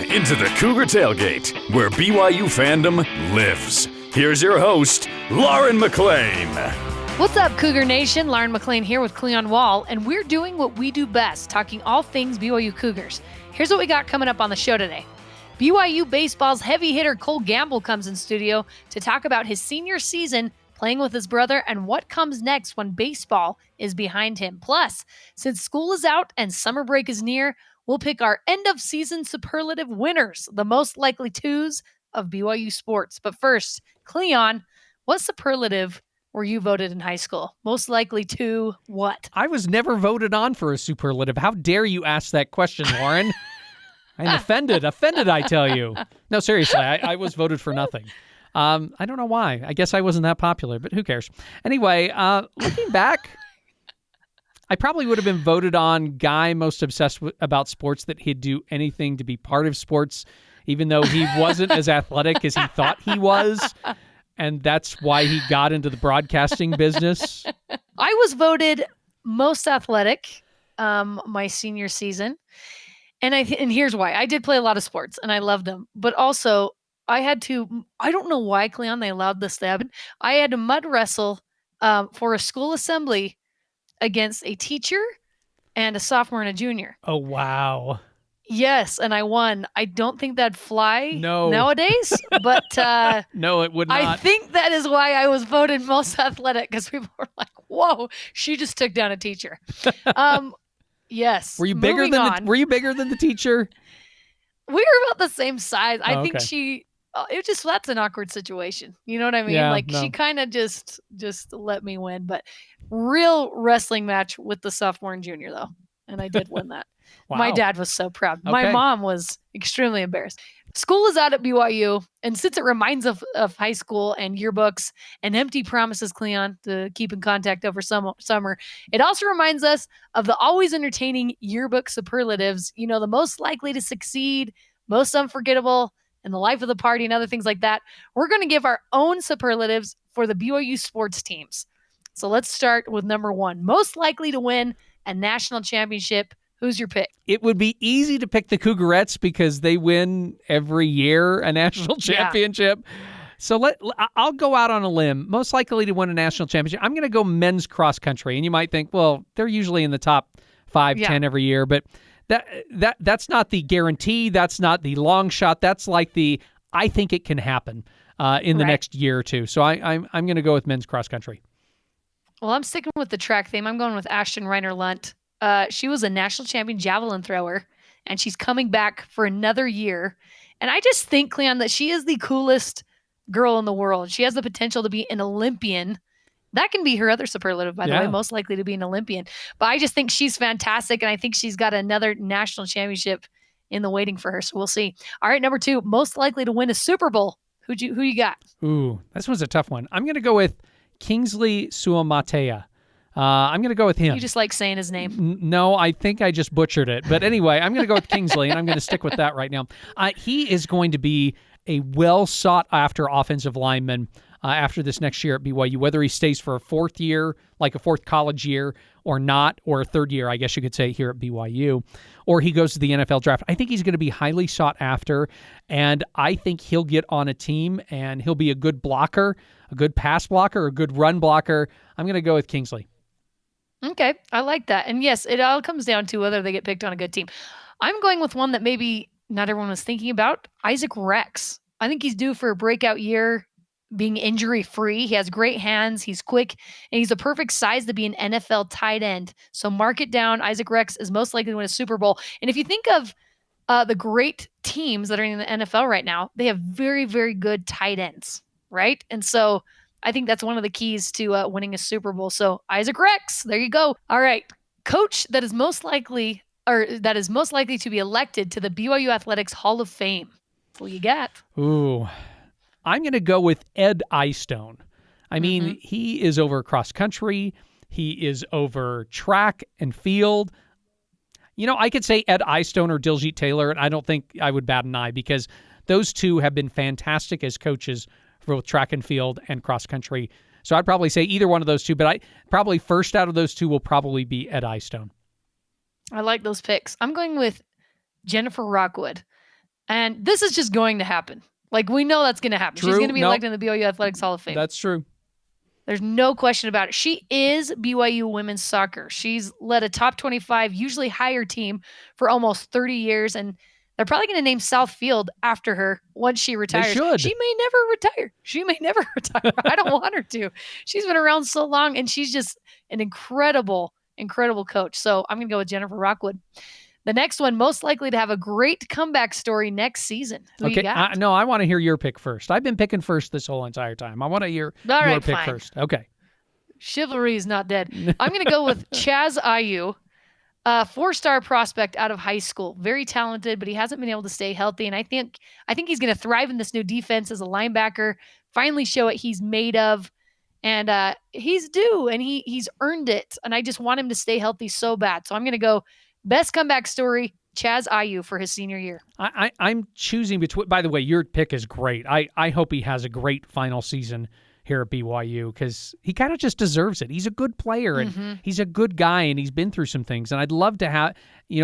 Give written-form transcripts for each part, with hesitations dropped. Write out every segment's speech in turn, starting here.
into the Cougar Tailgate, where BYU fandom lives. Here's your host, Lauren McLean. What's up, Cougar Nation? Lauren McLean here with Cleon Wall, and we're doing what we do best, talking all things BYU Cougars. Here's what we got coming up on the show today. BYU baseball's heavy hitter Cole Gambill comes in studio to talk about his senior season playing with his brother and what comes next when baseball is behind him. Plus, since school is out and summer break is near, we'll pick our end-of-season superlative winners, the most likely twos of BYU Sports. But first, Cleon, what superlative were you voted in high school? Most likely to what? I was never voted on for a superlative. How dare you ask that question, Lauren? I'm offended, I tell you. No, seriously, I was voted for nothing. I don't know why. I guess I wasn't that popular, but who cares? Anyway, looking back, I probably would have been voted on guy most obsessed about sports, that he'd do anything to be part of sports, even though he wasn't as athletic as he thought he was. And that's why he got into the broadcasting business. I was voted most athletic my senior season. And here's why. I did play a lot of sports, and I loved them. But also, I don't know why, Cleon, they allowed this to happen. I had to mud wrestle for a school assembly against a teacher and a sophomore and a junior. Oh, wow. Yes, and I won. I don't think that'd fly No. nowadays, but no, it would not. I think that is why I was voted most athletic, because people were like, whoa, she just took down a teacher. Yes. Were you bigger than the teacher? We were about the same size. I think okay. that's an awkward situation. You know what I mean? Yeah, like, no. she kind of just let me win, but real wrestling match with the sophomore and junior, though. And I did win that. Wow. My dad was so proud. Okay. My mom was extremely embarrassed. School is out at BYU, and since it reminds of high school and yearbooks and empty promises, Cleon, to keep in contact over summer, it also reminds us of the always entertaining yearbook superlatives, the most likely to succeed, most unforgettable, and the life of the party and other things like that. We're going to give our own superlatives for the BYU sports teams. So let's start with number one, most likely to win a national championship. Who's your pick? It would be easy to pick the Cougarettes because they win every year a national championship. Yeah. So I'll go out on a limb. Most likely to win a national championship, I'm going to go men's cross country. And you might think, well, they're usually in the top 5-10 every year, but that's not the guarantee. That's not the long shot. That's like I think it can happen in the next year or two. So I'm going to go with men's cross country. Well, I'm sticking with the track theme. I'm going with Ashton Reiner-Lunt. She was a national champion javelin thrower, and she's coming back for another year. And I just think, Cleon, that she is the coolest girl in the world. She has the potential to be an Olympian. That can be her other superlative, by the way, most likely to be an Olympian. But I just think she's fantastic, and I think she's got another national championship in the waiting for her. So we'll see. All right, number two, most likely to win a Super Bowl. Who you got? Ooh, this one's a tough one. I'm going to go with Kingsley Suamatea. I'm going to go with him. You just like saying his name. No, I think I just butchered it. But anyway, I'm going to go with Kingsley, and I'm going to stick with that right now. He is going to be a well-sought-after offensive lineman after this next year at BYU, whether he stays for a fourth year, like a fourth college year, or not, or a third year, I guess you could say, here at BYU, or he goes to the NFL draft. I think he's going to be highly sought after, and I think he'll get on a team, and he'll be a good blocker, a good pass blocker, a good run blocker. I'm going to go with Kingsley. Okay, I like that. And yes, it all comes down to whether they get picked on a good team. I'm going with one that maybe not everyone was thinking about, Isaac Rex. I think he's due for a breakout year, being injury-free. He has great hands, he's quick, and he's the perfect size to be an NFL tight end. So mark it down. Isaac Rex is most likely to win a Super Bowl. And if you think of the great teams that are in the NFL right now, they have very, very good tight ends, right? And so I think that's one of the keys to winning a Super Bowl. So Isaac Rex, there you go. All right, coach that is most likely to be elected to the BYU Athletics Hall of Fame. That's what you got. Ooh, I'm going to go with Ed Eyestone. I mean, he is over cross country. He is over track and field. I could say Ed Eyestone or Diljit Taylor, and I don't think I would bat an eye because those two have been fantastic as coaches for both track and field and cross country. So I'd probably say either one of those two, but probably first out of those two will probably be Ed Eyestone. I like those picks. I'm going with Jennifer Rockwood. And this is just going to happen. Like, we know that's going to happen. True. She's going to be Nope. elected in the BYU Athletics Hall of Fame. That's true. There's no question about it. She is BYU women's soccer. She's led a top 25, usually higher team for almost 30 years, and they're probably going to name South Field after her once she retires. They should. She may never retire. I don't want her to. She's been around so long, and she's just an incredible, incredible coach. So I'm going to go with Jennifer Rockwood. The next one, most likely to have a great comeback story next season. Who you got? No, I want to hear your pick first. I've been picking first this whole entire time. I want to hear your pick first. Okay. Chivalry is not dead. I'm going to go with Chaz Ayu, a 4-star prospect out of high school. Very talented, but he hasn't been able to stay healthy. And I think he's going to thrive in this new defense as a linebacker, finally show what he's made of. And he's due, and he's earned it. And I just want him to stay healthy so bad. So I'm going to go best comeback story, Chaz Ayu for his senior year. I'm choosing between. By the way, your pick is great. I hope he has a great final season here at BYU because he kind of just deserves it. He's a good player and he's a good guy and he's been through some things. And I'd love to have,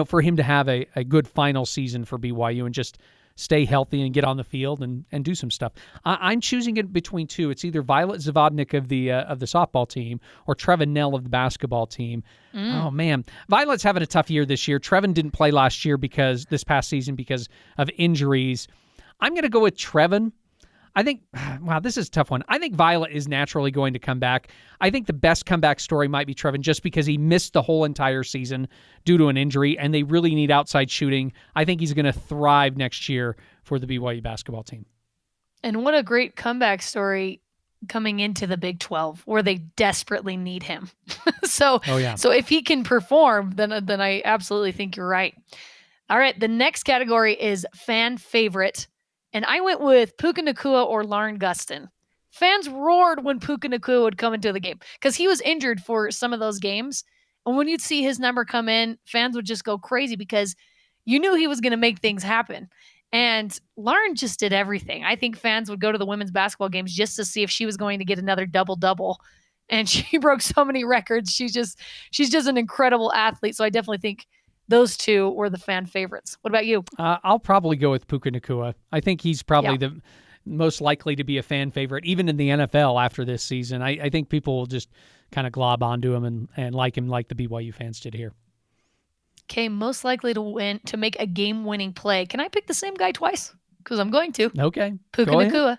for him to have a good final season for BYU and just stay healthy and get on the field and do some stuff. I'm choosing it between two. It's either Violet Zavodnik of the softball team or Trevin Nell of the basketball team. Oh, man. Violet's having a tough year this year. Trevin didn't play this past season because of injuries. I'm going to go with Trevin. I think, wow, this is a tough one. I think Violet is naturally going to come back. I think the best comeback story might be Trevin just because he missed the whole entire season due to an injury, and they really need outside shooting. I think he's going to thrive next year for the BYU basketball team. And what a great comeback story coming into the Big 12 where they desperately need him. So if he can perform, then I absolutely think you're right. All right, the next category is fan favorite. And I went with Puka Nacua or Lauren Gustin. Fans roared when Puka Nacua would come into the game because he was injured for some of those games. And when you'd see his number come in, fans would just go crazy because you knew he was going to make things happen. And Lauren just did everything. I think fans would go to the women's basketball games just to see if she was going to get another double-double. And she broke so many records. She's just an incredible athlete. So I definitely think those two were the fan favorites. What about you? I'll probably go with Puka Nacua. I think he's probably the most likely to be a fan favorite, even in the NFL after this season. I think people will just kind of glob onto him and like him like the BYU fans did here. Okay, most likely to make a game-winning play. Can I pick the same guy twice? Because I'm going to. Okay. Puka Nacua.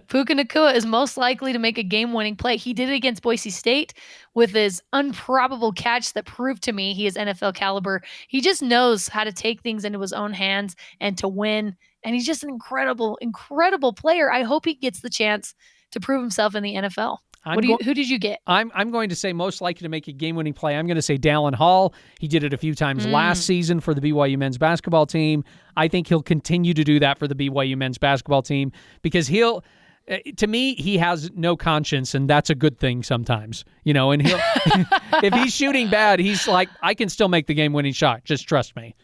Puka Nacua is most likely to make a game-winning play. He did it against Boise State with his improbable catch that proved to me he is NFL caliber. He just knows how to take things into his own hands and to win. And he's just an incredible, incredible player. I hope he gets the chance to prove himself in the NFL. Who did you get? I'm going to say most likely to make a game-winning play. I'm going to say Dallin Hall. He did it a few times last season for the BYU men's basketball team. I think he'll continue to do that for the BYU men's basketball team because to me, he has no conscience, and that's a good thing sometimes. And he'll if he's shooting bad, he's like, I can still make the game-winning shot. Just trust me.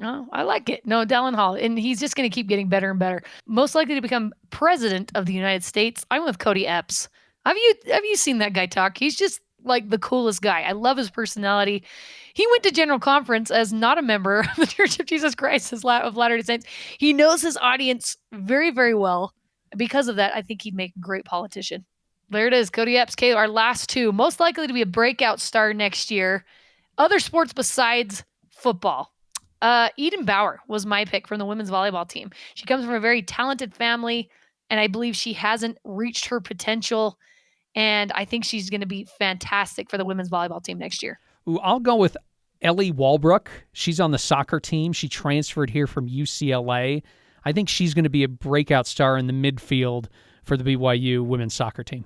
Oh, I like it. No, Dallin Hall. And he's just going to keep getting better and better. Most likely to become president of the United States. I'm with Cody Epps. Have you seen that guy talk? He's just like the coolest guy. I love his personality. He went to General Conference as not a member of the Church of Jesus Christ of Latter-day Saints. He knows his audience very, very well. Because of that, I think he'd make a great politician. There it is, Cody Epps. Okay, our last two. Most likely to be a breakout star next year. Other sports besides football. Eden Bauer was my pick from the women's volleyball team. She comes from a very talented family, and I believe she hasn't reached her potential. And I think she's going to be fantastic for the women's volleyball team next year. Ooh, I'll go with Ellie Walbrook. She's on the soccer team. She transferred here from UCLA. I think she's going to be a breakout star in the midfield for the BYU women's soccer team.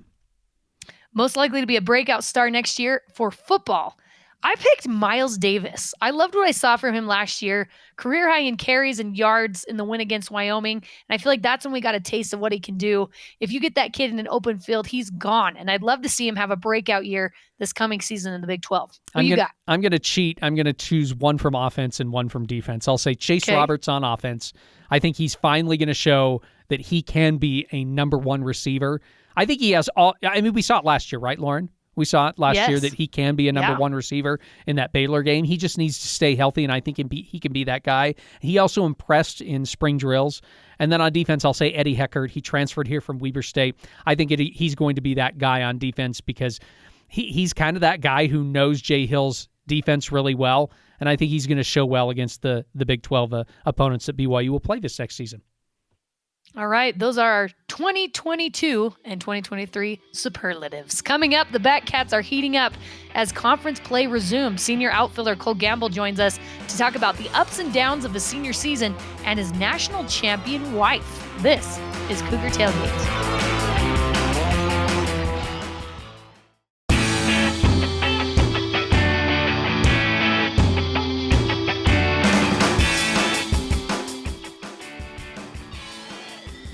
Most likely to be a breakout star next year for football. I picked Miles Davis. I loved what I saw from him last year. Career high in carries and yards in the win against Wyoming. And I feel like that's when we got a taste of what he can do. If you get that kid in an open field, he's gone. And I'd love to see him have a breakout year this coming season in the Big 12. Who you got? I'm going to cheat. I'm going to choose one from offense and one from defense. I'll say Chase Roberts on offense. I think he's finally going to show that he can be a number one receiver. I think he has we saw it last year, right, Lauren? We saw it last year Yes. that he can be a number one receiver in that Baylor game. He just needs to stay healthy, and I think he can be that guy. He also impressed in spring drills. And then on defense, I'll say Eddie Heckard. He transferred here from Weber State. I think he's going to be that guy on defense because he's kind of that guy who knows Jay Hill's defense really well, and I think he's going to show well against the Big 12 opponents that BYU will play this next season. All right, those are our 2022 and 2023 superlatives. Coming up, the Batcats are heating up as conference play resumes. Senior outfielder Cole Gambill joins us to talk about the ups and downs of his senior season and his national champion wife. This is Cougar Tailgate.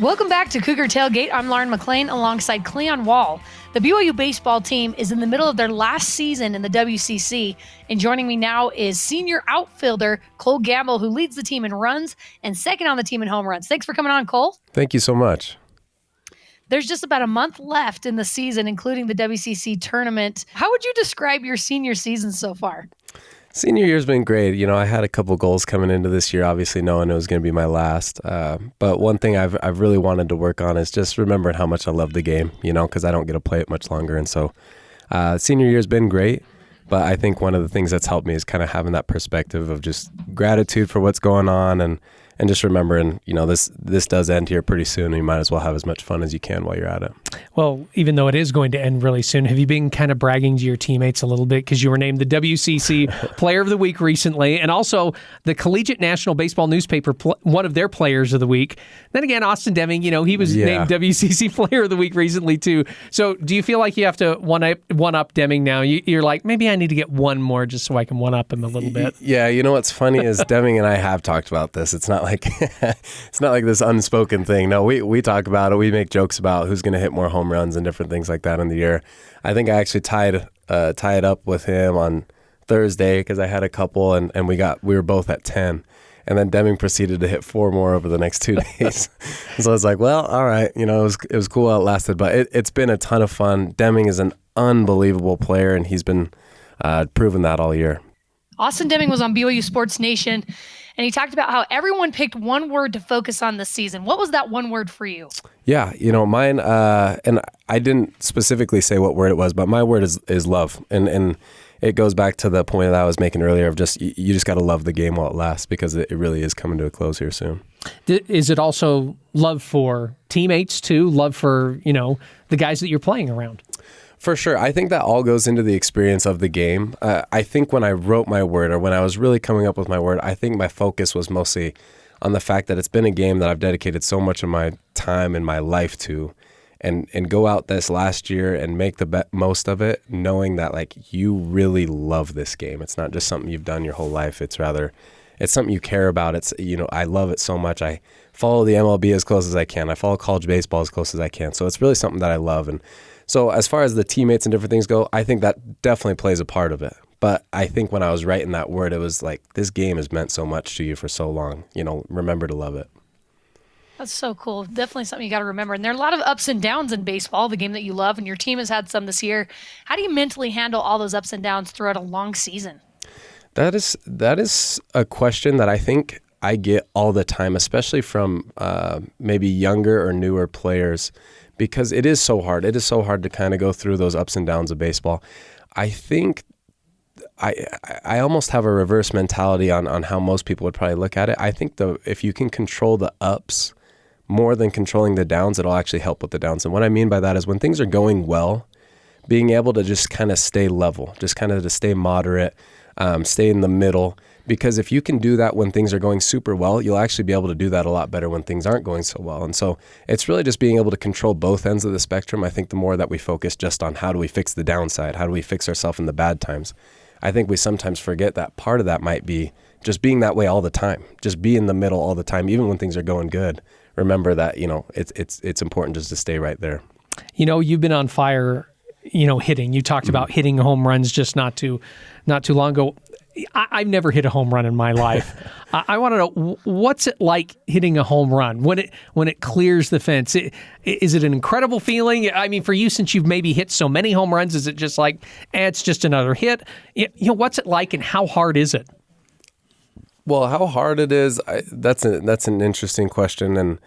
Welcome back to Cougar Tailgate. I'm Lauren McLean alongside Cleon Wall. The BYU baseball team is in the middle of their last season in the WCC, and joining me now is senior outfielder Cole Gambill, who leads the team in runs and second on the team in home runs. Thanks for coming on, Cole. Thank you so much. There's just about a month left in the season, including the WCC tournament. How would you describe your senior season so far? Senior year's been great. You know, I had a couple goals coming into this year, obviously knowing it was going to be my last. But one thing I've really wanted to work on is just remembering how much I love the game, you know, because I don't get to play it much longer. And so senior year's been great. But I think one of the things that's helped me is kind of having that perspective of just gratitude for what's going on and just remembering, you know, this does end here pretty soon, and you might as well have as much fun as you can while you're at it. Well, even though it is going to end really soon, have you been kind of bragging to your teammates a little bit because you were named the WCC Player of the Week recently, and also the Collegiate National Baseball Newspaper, one of their Players of the Week. Then again, Austin Deming, you know, he was named WCC Player of the Week recently too. So do you feel like you have to one-up Deming now? You're like, maybe I need to get one more just so I can one-up him a little bit. Yeah, you know what's funny is Deming and I have talked about this. It's not like it's not like this unspoken thing. No, we talk about it. We make jokes about who's going to hit more home runs and different things like that in the year. I think I actually tied up with him on Thursday because I had a couple and we were both at 10. And then Deming proceeded to hit 4 more over the next 2 days. So I was like, well, all right. You know, it was cool while it lasted, but it's been a ton of fun. Deming is an unbelievable player, and he's been proven that all year. Austin Deming was on BYU Sports Nation, and he talked about how everyone picked one word to focus on this season. What was that one word for you? Yeah, you know, mine, and I didn't specifically say what word it was, but my word is love. And it goes back to the point that I was making earlier of just, you just got to love the game while it lasts, because it really is coming to a close here soon. Is it also love for teammates too? Love for, you know, the guys that you're playing around? For sure. I think that all goes into the experience of the game. I think when I wrote my word, or when I was really coming up with my word, I think my focus was mostly on the fact that it's been a game that I've dedicated so much of my time and my life to, and go out this last year and make the most of it, knowing that like you really love this game. It's not just something you've done your whole life. It's something you care about. It's, you know, I love it so much. I follow the MLB as close as I can. I follow college baseball as close as I can. So it's really something that I love. And so as far as the teammates and different things go, I think that definitely plays a part of it. But I think when I was writing that word, it was like, this game has meant so much to you for so long. You know, remember to love it. That's so cool. Definitely something you got to remember. And there are a lot of ups and downs in baseball, the game that you love, and your team has had some this year. How do you mentally handle all those ups and downs throughout a long season? That is a question that I think I get all the time, especially from maybe younger or newer players, because it is so hard. It is so hard to kind of go through those ups and downs of baseball. I think I almost have a reverse mentality on how most people would probably look at it. I think if you can control the ups more than controlling the downs, it'll actually help with the downs. And what I mean by that is when things are going well, being able to just kind of stay level, just kind of to stay moderate, stay in the middle. Because if you can do that when things are going super well, you'll actually be able to do that a lot better when things aren't going so well. And so it's really just being able to control both ends of the spectrum. I think the more that we focus just on how do we fix the downside, how do we fix ourselves in the bad times, I think we sometimes forget that part of that might be just being that way all the time, just be in the middle all the time, even when things are going good. Remember that, you know, it's important just to stay right there. You know, you've been on fire, you know, hitting. You talked about hitting home runs just not too long ago. I've never hit a home run in my life. I want to know, what's it like hitting a home run when it clears the fence? Is it an incredible feeling? I mean, for you, since you've maybe hit so many home runs, is it just like, it's just another hit? What's it like, and how hard is it? Well, how hard it is, that's an interesting question, and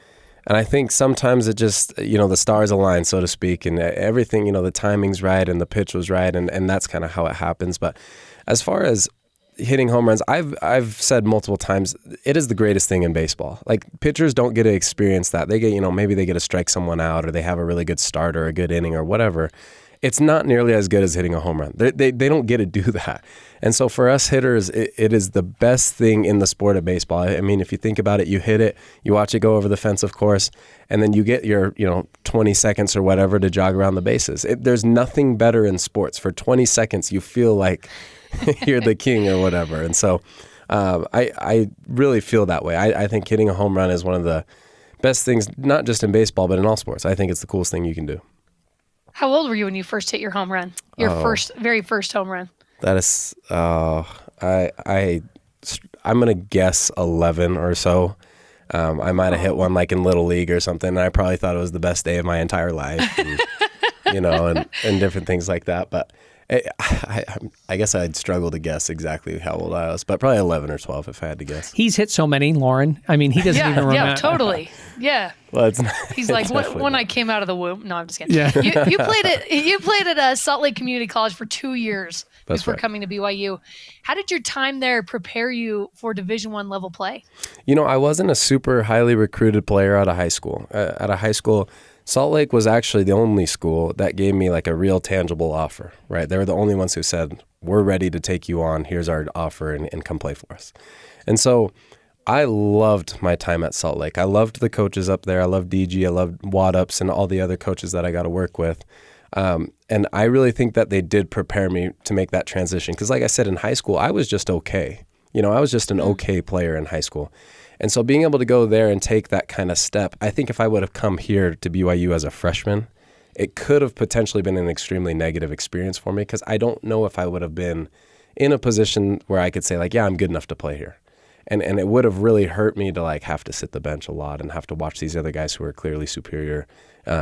I think sometimes it just, the stars align, so to speak, and everything, the timing's right and the pitch was right, and that's kind of how it happens. But as far as hitting home runs, I've said multiple times, it is the greatest thing in baseball. Like, pitchers don't get to experience that. They get, maybe they get to strike someone out, or they have a really good start or a good inning or whatever. It's not nearly as good as hitting a home run. They don't get to do that. And so for us hitters, it is the best thing in the sport of baseball. I mean, if you think about it, you hit it, you watch it go over the fence, of course, and then you get your 20 seconds or whatever to jog around the bases. There's nothing better in sports. For 20 seconds, you feel like you're the king or whatever. And so I really feel that way. I think hitting a home run is one of the best things, not just in baseball, but in all sports. I think it's the coolest thing you can do. How old were you when you first hit your home run? Your very first home run? That is, I'm going to guess 11 or so. I might have hit one like in Little League or something, and I probably thought it was the best day of my entire life, and, and different things like that. But I guess I'd struggle to guess exactly how old I was, but probably 11 or 12 if I had to guess. He's hit so many, Lauren. I mean, he doesn't even remember. Yeah, totally. Yeah. Well, it's not, He's like, when I came out of the womb. No, I'm just kidding. Yeah. You played at Salt Lake Community College for 2 years before coming to BYU. How did your time there prepare you for Division I level play? I wasn't a super highly recruited player out of high school. Out of high school, Salt Lake was actually the only school that gave me like a real tangible offer, right? They were the only ones who said, we're ready to take you on. Here's our offer, and come play for us. And so I loved my time at Salt Lake. I loved the coaches up there. I loved DG. I loved Wadups and all the other coaches that I got to work with. And I really think that they did prepare me to make that transition. Because like I said, in high school, I was just okay. I was just an okay player in high school. And so being able to go there and take that kind of step, I think if I would have come here to BYU as a freshman, it could have potentially been an extremely negative experience for me, because I don't know if I would have been in a position where I could say like, yeah, I'm good enough to play here. And it would have really hurt me to like have to sit the bench a lot and have to watch these other guys who are clearly superior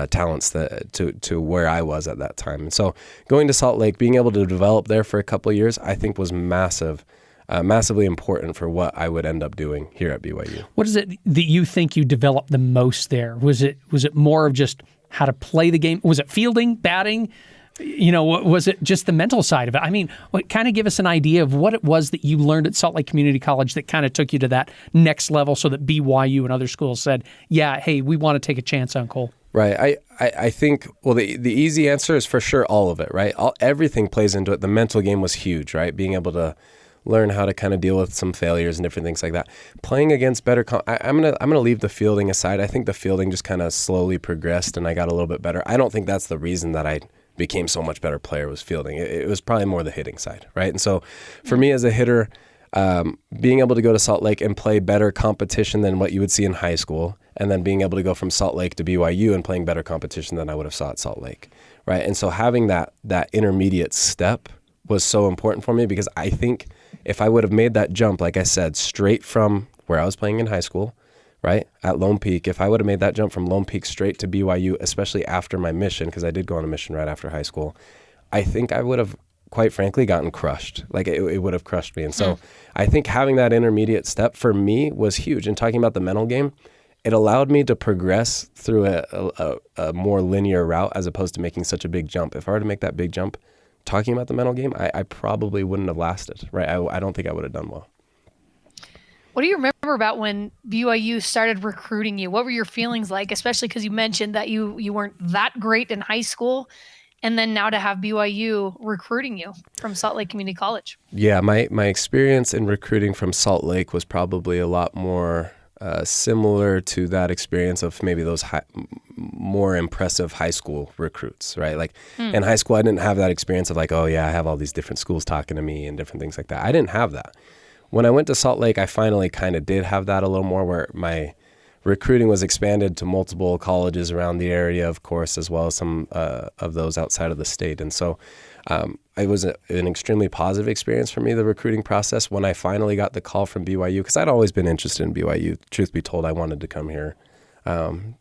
talents to where I was at that time. And so going to Salt Lake, being able to develop there for a couple of years, I think was massively important for what I would end up doing here at BYU. What is it that you think you developed the most there? Was it more of just how to play the game? Was it fielding, batting? Was it just the mental side of it? I mean, kind of give us an idea of what it was that you learned at Salt Lake Community College that kind of took you to that next level, so that BYU and other schools said, yeah, hey, we want to take a chance on Cole. Right. I think, well, the easy answer is for sure all of it, right? Everything plays into it. The mental game was huge, right? Being able to learn how to kind of deal with some failures and different things like that. Playing against better, I'm gonna leave the fielding aside. I think the fielding just kind of slowly progressed, and I got a little bit better. I don't think that's the reason that I became so much better player was fielding. It was probably more the hitting side, right? And so for me as a hitter, being able to go to Salt Lake and play better competition than what you would see in high school, and then being able to go from Salt Lake to BYU and playing better competition than I would have saw at Salt Lake, right? And so having that intermediate step was so important for me, because I think if I would have made that jump, like I said, straight from where I was playing in high school, right, at Lone Peak, if I would have made that jump from Lone Peak straight to BYU, especially after my mission, because I did go on a mission right after high school, I think I would have, quite frankly, gotten crushed. Like it would have crushed me. And so I think having that intermediate step for me was huge. And talking about the mental game, it allowed me to progress through a more linear route as opposed to making such a big jump. If I were to make that big jump, talking about the mental game, I probably wouldn't have lasted, right? I don't think I would have done well. What do you remember about when BYU started recruiting you? What were your feelings like, especially because you mentioned that you weren't that great in high school, and then now to have BYU recruiting you from Salt Lake Community College? Yeah, my experience in recruiting from Salt Lake was probably a lot more similar to that experience of maybe those more impressive high school recruits, right? Like in high school, I didn't have that experience of like, oh yeah, I have all these different schools talking to me and different things like that. I didn't have that. When I went to Salt Lake, I finally kind of did have that a little more, where my recruiting was expanded to multiple colleges around the area, of course, as well as some of those outside of the state. And so it was an extremely positive experience for me, the recruiting process. When I finally got the call from BYU, because I'd always been interested in BYU. Truth be told, I wanted to come here. And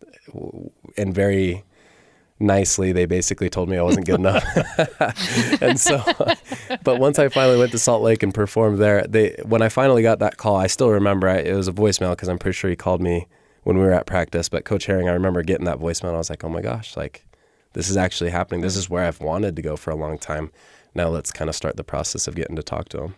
very nicely, they basically told me I wasn't good enough. And so, but once I finally went to Salt Lake and performed there, when I finally got that call, I still remember it was a voicemail because I'm pretty sure he called me when we were at practice. But Coach Herring, I remember getting that voicemail and I was like, oh my gosh, like this is actually happening. This is where I've wanted to go for a long time. Now let's kind of start the process of getting to talk to him.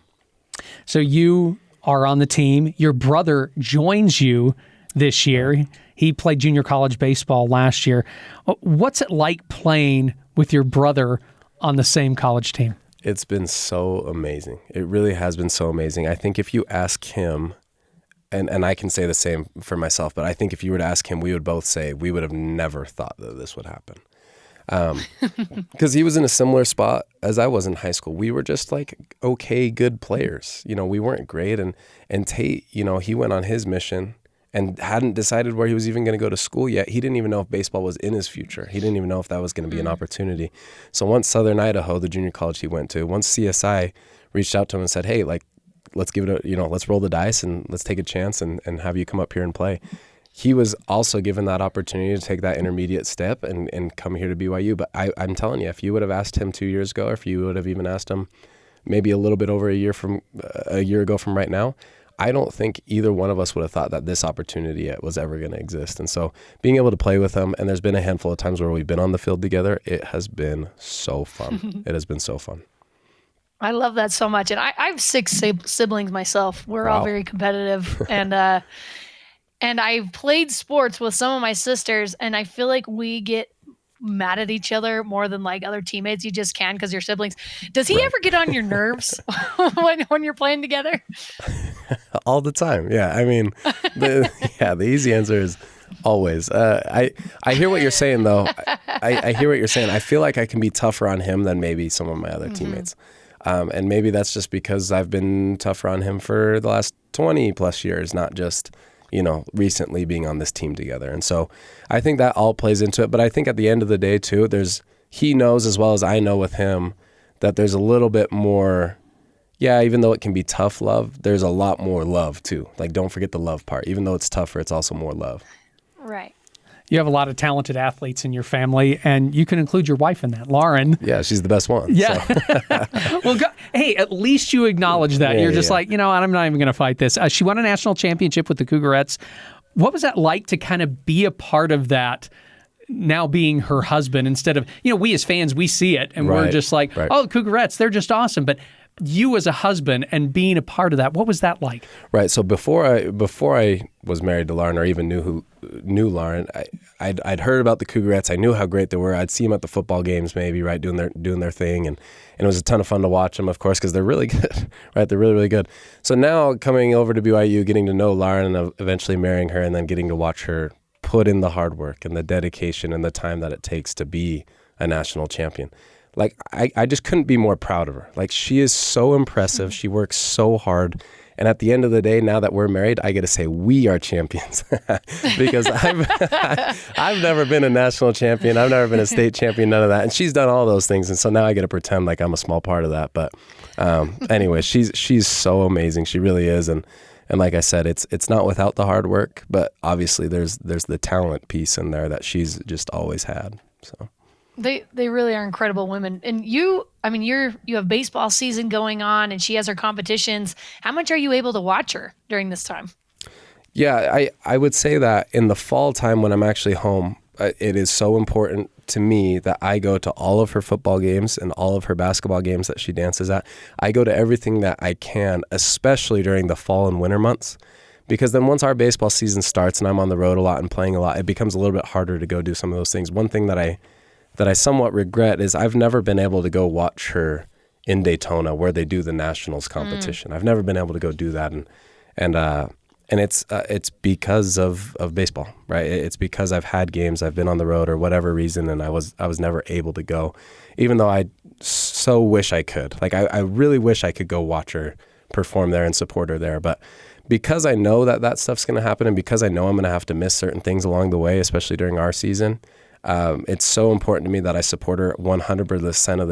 So you are on the team. Your brother joins you this year. He played junior college baseball last year. What's it like playing with your brother on the same college team? It's been so amazing. It really has been so amazing. I think if you ask him, and I can say the same for myself, but I think if you were to ask him, we would both say we would have never thought that this would happen. Because he was in a similar spot as I was in high school. We were just like okay, good players. You know, we weren't great. And Tate, you know, he went on his mission and hadn't decided where he was even going to go to school yet. He didn't even know if baseball was in his future. He didn't even know if that was going to be an opportunity. So once Southern Idaho, the junior college he went to, once CSI reached out to him and said, hey, like, let's give it let's roll the dice and let's take a chance and have you come up here and play. He was also given that opportunity to take that intermediate step and come here to BYU. But I'm telling you, if you would have asked him 2 years ago, or if you would have even asked him maybe a little bit over a year ago from right now, I don't think either one of us would have thought that this opportunity was ever going to exist. And so being able to play with him, and there's been a handful of times where we've been on the field together, it has been so fun. It has been so fun. I love that so much. And I have 6 siblings myself. We're all very competitive. And I've played sports with some of my sisters, and I feel like we get mad at each other more than like other teammates. You just can because you're siblings. Does he ever get on your nerves when you're playing together? All the time. Yeah. I mean, the easy answer is always. I hear what you're saying, though. I hear what you're saying. I feel like I can be tougher on him than maybe some of my other teammates. And maybe that's just because I've been tougher on him for the last 20 plus years, not just, recently being on this team together. And so I think that all plays into it. But I think at the end of the day, too, he knows as well as I know with him that there's a little bit more, even though it can be tough love, there's a lot more love, too. Like, don't forget the love part. Even though it's tougher, it's also more love. Right. You have a lot of talented athletes in your family, and you can include your wife in that, Lauren. Yeah, she's the best one. Yeah. So. Well, hey, at least you acknowledge that. You're just like, I'm not even going to fight this. She won a national championship with the Cougarettes. What was that like to kind of be a part of that, now being her husband, instead of, we as fans, we see it, and we're just like, oh, the Cougarettes, they're just awesome. But you as a husband and being a part of that, what was that like? Right. So before I was married to Lauren, or even knew Lauren, I'd heard about the Cougarettes. I knew how great they were. I'd see them at the football games, maybe, right, doing their thing, and it was a ton of fun to watch them, of course, because they're really good, right? They're really, really good. So now coming over to BYU, getting to know Lauren, and eventually marrying her, and then getting to watch her put in the hard work and the dedication and the time that it takes to be a national champion. Like, I just couldn't be more proud of her. Like, she is so impressive. She works so hard. And at the end of the day, now that we're married, I get to say we are champions because I've never been a national champion. I've never been a state champion, none of that. And she's done all those things. And so now I get to pretend like I'm a small part of that. But anyway, she's so amazing. She really is. And like I said, it's not without the hard work, but obviously there's the talent piece in there that she's just always had. So. They really are incredible women. And you have baseball season going on, and she has her competitions. How much are you able to watch her during this time? Yeah, I would say that in the fall time when I'm actually home, it is so important to me that I go to all of her football games and all of her basketball games that she dances at. I go to everything that I can, especially during the fall and winter months. Because then once our baseball season starts and I'm on the road a lot and playing a lot, it becomes a little bit harder to go do some of those things. One thing that I somewhat regret is I've never been able to go watch her in Daytona where they do the nationals competition. I've never been able to go do that, and it's because of baseball, right? It's because I've had games, I've been on the road or whatever reason, and I was never able to go, even though I so wish I could. Like I really wish I could go watch her perform there and support her there, but because I know that stuff's going to happen, and because I know I'm going to have to miss certain things along the way, especially during our season, It's so important to me that I support her 100% of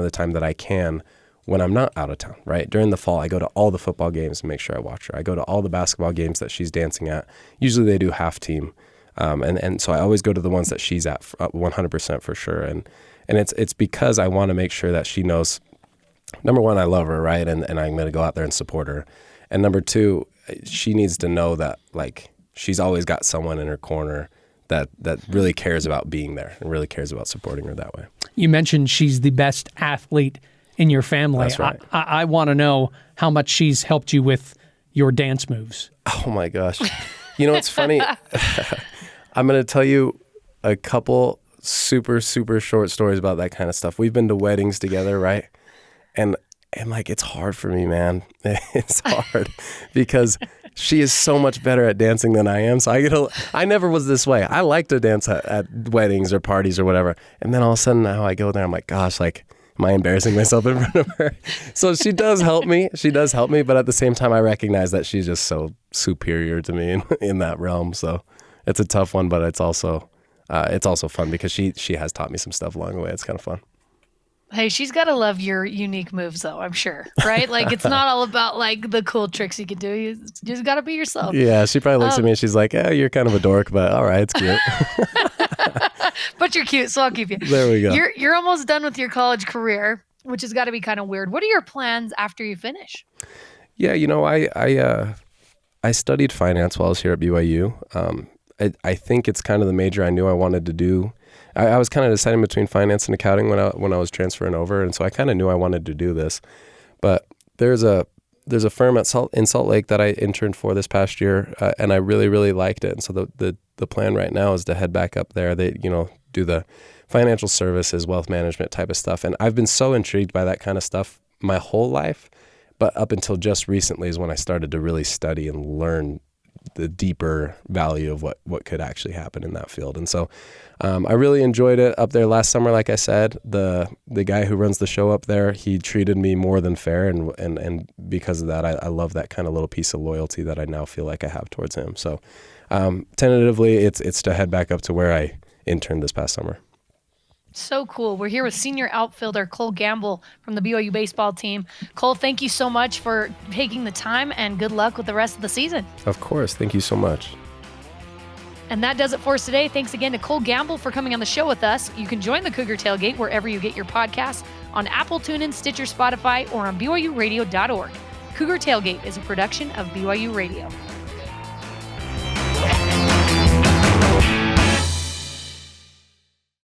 the time that I can when I'm not out of town, right? During the fall, I go to all the football games and make sure I watch her. I go to all the basketball games that she's dancing at. Usually they do half team. And so I always go to the ones that she's at 100% for sure. And it's because I want to make sure that she knows, number one, I love her, right? And I'm going to go out there and support her. And number two, she needs to know that like she's always got someone in her corner that really cares about being there and really cares about supporting her that way. You mentioned she's the best athlete in your family. That's right. I want to know how much she's helped you with your dance moves. Oh my gosh. You know, it's funny. I'm going to tell you a couple super, super short stories about that kind of stuff. We've been to weddings together, right? And like, it's hard for me, man. It's hard because she is so much better at dancing than I am. So I never was this way. I like to dance at weddings or parties or whatever. And then all of a sudden now I go there, I'm like, gosh, like, am I embarrassing myself in front of her? So she does help me. But at the same time, I recognize that she's just so superior to me in that realm. So it's a tough one, but it's also fun because she has taught me some stuff along the way. It's kind of fun. Hey, she's got to love your unique moves, though, I'm sure, right? Like, it's not all about, like, the cool tricks you can do. You just got to be yourself. Yeah, she probably looks at me and she's like, you're kind of a dork, but all right, it's cute. But you're cute, so I'll keep you. There we go. You're almost done with your college career, which has got to be kind of weird. What are your plans after you finish? Yeah, you know, I studied finance while I was here at BYU. I think it's kind of the major I knew I wanted to do. I was kind of deciding between finance and accounting when I was transferring over, and so I kind of knew I wanted to do this. But there's a firm in Salt Lake that I interned for this past year, and I really, really liked it. And so the plan right now is to head back up there. They do the financial services, wealth management type of stuff, and I've been so intrigued by that kind of stuff my whole life. But up until just recently is when I started to really study and learn the deeper value of what could actually happen in that field. And so I really enjoyed it up there last summer. Like I said, the guy who runs the show up there, he treated me more than fair. And because of that, I love that kind of little piece of loyalty that I now feel like I have towards him. So tentatively, it's to head back up to where I interned this past summer. So cool. We're here with senior outfielder Cole Gambill from the BYU baseball team. Cole, thank you so much for taking the time, and good luck with the rest of the season. Of course. Thank you so much. And that does it for us today. Thanks again to Cole Gambill for coming on the show with us. You can join the Cougar Tailgate wherever you get your podcasts, on Apple, TuneIn, Stitcher, Spotify, or on BYURadio.org. Cougar Tailgate is a production of BYU Radio.